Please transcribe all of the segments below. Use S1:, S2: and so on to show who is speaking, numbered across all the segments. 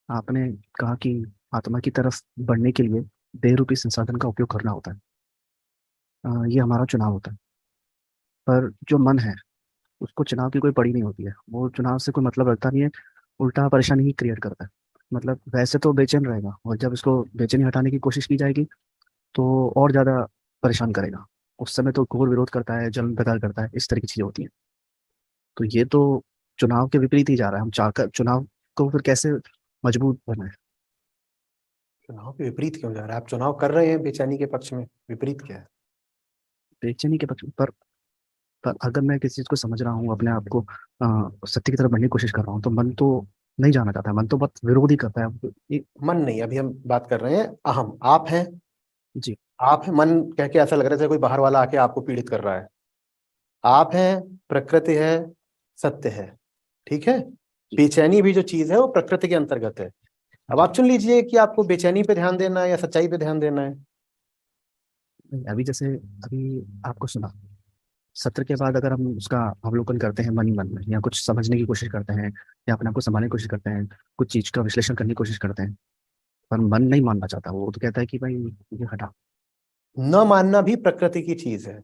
S1: आपने कहा कि आत्मा की तरफ बढ़ने के लिए देह रूपी संसाधन का उपयोग करना होता है। ये हमारा चुनाव होता है। पर जो मन है उसको चुनाव की कोई पड़ी नहीं होती है, वो चुनाव से कोई मतलब रखता नहीं है, उल्टा परेशानी ही क्रिएट करता है। मतलब वैसे तो बेचैन रहेगा, और जब इसको बेचैनी हटाने की कोशिश की जाएगी तो और ज़्यादा परेशान करेगा। उस समय तो घोर विरोध करता है, जलन पैदा करता है, इस तरह की चीज़ें होती हैं। तो ये तो चुनाव के विपरीत ही जा रहा है। हम चाहकर चुनाव को फिर कैसे मजबूत बनाए?
S2: चुनाव के विपरीत क्यों जा रहा है? आप चुनाव कर रहे हैं बेचैनी के पक्ष में, विपरीत क्या है?
S1: बेचैनी के पक्ष पर अगर मैं किसी चीज़ को समझ रहा हूँ, अपने आप को सत्य की तरफ बढ़ने की कोशिश कर रहा हूँ, तो मन तो नहीं जाना चाहता है, मन तो बहुत विरोध ही करता है।
S2: मन नहीं, अभी हम बात कर रहे हैं अहम। आप हैं,
S1: जी।
S2: आप हैं। मन कह के ऐसा लग रहा है जैसे कोई बाहर वाला आके आपको पीड़ित कर रहा है। आप हैं, प्रकृति है, सत्य है। ठीक है।
S1: जी।
S2: बेचैनी भी जो चीज है वो प्रकृति के अंतर्गत है। अब
S1: जी।
S2: आप चुन लीजिए कि आपको बेचैनी पे ध्यान देना है या सच्चाई पे ध्यान देना है।
S1: अभी जैसे अभी आपको सुना, सत्र के बाद अगर हम उसका अवलोकन करते हैं मन ही मन में, या कुछ समझने की कोशिश करते हैं, या अपने आप को संभालने की कोशिश करते हैं, कुछ चीज का विश्लेषण करने की कोशिश करते हैं, पर मन नहीं मानना चाहता। वो तो कहता है कि भाई ये हटा।
S2: न मानना भी प्रकृति की चीज है।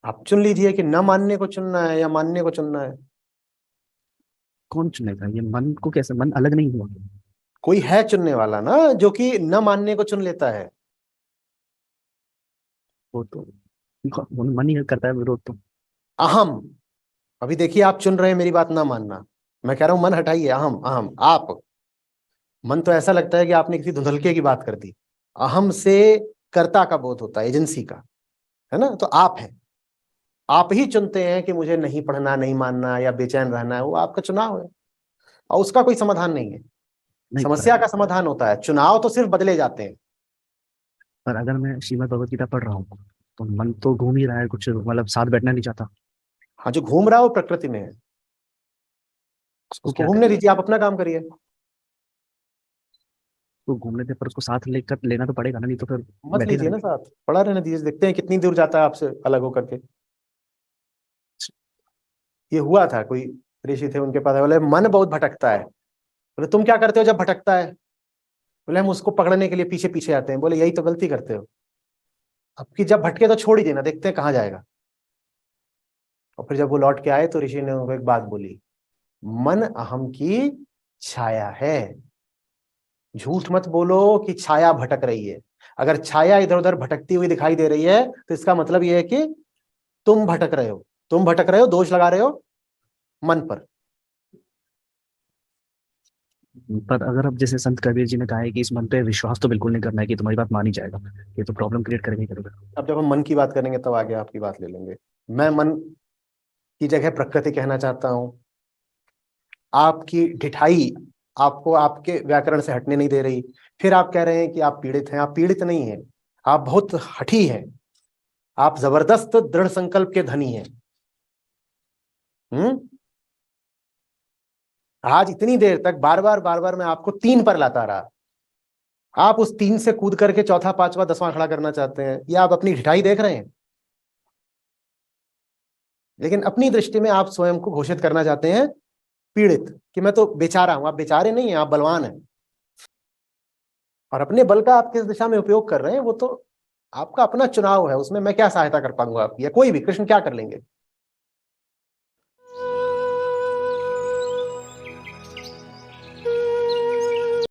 S2: आप चुन लीजिए कि न मानने को चुनना है या मानने को चुनना है।
S1: कौन चुनेगा? ये मन को कैसे? मन अलग नहीं हुआ।
S2: कोई है चुनने वाला ना, जो कि न मानने को चुन लेता है।
S1: वो तो वो मन ही करता है विरोध तो।
S2: अहम। अभी देखिए, आप चुन रहे हैं मेरी बात ना मानना। मैं कह रहा हूं मन हटाइए, अहम अहम आप। मन तो ऐसा लगता है कि आपने किसी धुंधलके की बात कर दी। अहम से कर्ता का बोध होता है, एजेंसी का। है ना? तो आप हैं। आप ही चुनते हैं कि मुझे नहीं पढ़ना, नहीं मानना या बेचैन रहना है। वो आपका चुनाव है और उसका कोई समाधान नहीं है।
S1: नहीं
S2: समस्या
S1: पर
S2: का समाधान होता है, चुनाव तो सिर्फ बदले जाते हैं।
S1: पर अगर मैं श्रीमद् भगवत गीता पढ़ रहा हूँ, तो मन तो घूम ही रहा है, कुछ मतलब साथ बैठना नहीं चाहता।
S2: हाँ, जो घूम रहा है वो प्रकृति में है।
S1: उसको
S2: उसको
S1: क्या
S2: घूमने
S1: करें?
S2: दीजिए, आप अपना काम करिए।
S1: तो घूमने दे, पर उसको साथ लेकर लेना तो पड़ेगा ना, नहीं तो फिर
S2: मत
S1: बैठेगा
S2: लीजिए
S1: नहीं।
S2: ना साथ, पड़ा रहने दीजिए, देखते हैं कितनी दूर जाता है आपसे अलग होकर के। ये हुआ था, कोई ऋषि थे, उनके पास बोले मन बहुत भटकता है। बोले तुम क्या करते हो जब भटकता है? बोले हम उसको पकड़ने के लिए पीछे पीछे आते हैं। बोले यही तो गलती करते हो। अब कि जब भटके तो छोड़ ही देना, देखते हैं कहाँ जाएगा। और फिर जब वो लौट के आए तो ऋषि ने उनको एक बात बोली, मन अहम की छाया है। झूठ मत बोलो कि छाया भटक रही है। अगर छाया इधर उधर भटकती हुई दिखाई दे रही है तो इसका मतलब यह है कि तुम भटक रहे हो। तुम भटक रहे हो, दोष लगा रहे हो मन पर।
S1: पर अगर अब जैसे संत कबीर जी ने कहा है कि इस मन पे विश्वास तो बिल्कुल नहीं करना है कि तुम्हारी बात मानी जाएगा, ये तो प्रॉब्लम क्रिएट करेगा ही करेगा।
S2: अब जब हम मन की बात करेंगे तब आगे आपकी बात ले लेंगे। मैं मन की जगह प्रकृति कहना चाहता हूं। आपकी ढिठाई आपको आपके व्याकरण से हटने नहीं दे रही। फिर आप कह रहे हैं कि आप पीड़ित हैं। आप पीड़ित नहीं हैं, आप बहुत हठी हैं। आप जबरदस्त दृढ़ संकल्प के धनी हैं। हम्म। आज इतनी देर तक बार बार मैं आपको 3 पर लाता रहा। आप उस 3 से कूद करके चौथा, पांचवा, 10वां खड़ा करना चाहते हैं। या आप अपनी ढिठाई देख रहे हैं? लेकिन अपनी दृष्टि में आप स्वयं को घोषित करना चाहते हैं पीड़ित, कि मैं तो बेचारा हूं। आप बेचारे नहीं हैं, आप बलवान हैं। और अपने बल का आप किस दिशा में उपयोग कर रहे हैं वो तो आपका अपना चुनाव है। उसमें मैं क्या सहायता कर पाऊंगा आपकी, या कोई भी, कृष्ण क्या कर लेंगे?